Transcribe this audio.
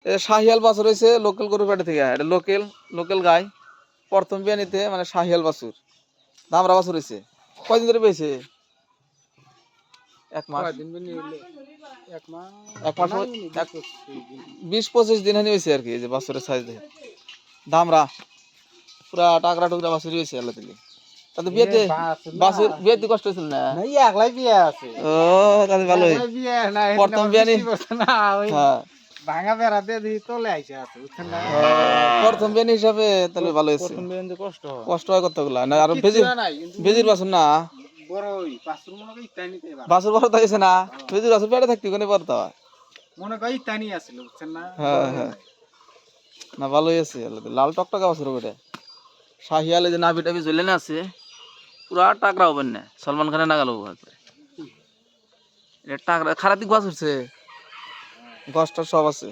শাহিয়াল বাছুর হয়েছে লোকাল গরুর পেটে থেকে, এটা লোকাল লোকাল গাই, প্রথম বিয়ানিতে মানে শাহিয়াল বাছুর, দামরা বাছুর হয়েছে। কয়দিন ধরে পেয়েছে? 1 মাস, 20-25 দিন হানি হয়েছে আর কি। এই যে বাছুরের সাইজ দেখে, দামরা পুরা টাকরা টুকরা বাছুরই হয়েছে আল্লাহ দিলে। তাতে বিয়েতে বাছুর বিয়েতে কষ্ট হয়েছিল না? ও তাহলে ভালোই, প্রথম বিয়ানি। হ্যাঁ ভাঙা বেড়াতে দিয়ে চলে আইসা আছে, বুঝছেন না? প্রথম বিয়ানি হিসাবে তাহলে ভালো হয়েছে। প্রথম বেরোতে কষ্ট হয়, কষ্ট হয় কতগুলা না, আর বেজির বাছুর না, বড়ই পাঁচশোর মনে করি ইত্যানি বাছুর বড় থাকছে না, বেজির বাছুর পেটে থাকতে কোনে পড়তা হয়, মনে করি ইত্যানি আসছিল, বুঝছেন না? হ্যাঁ হ্যাঁ না ভালোই আছে আল্লাহ দিলে। লাল টকটকা বাছুর ওটা শাহিয়ালে যে নাভি টাভি জ্বলে না আছে, পুরা টাকরা হবেন না, সলমান খানের নাগাল হবো একবারে। এটা টাকরা খারাপ দিক বাছুরছে, গছটা সব আছে।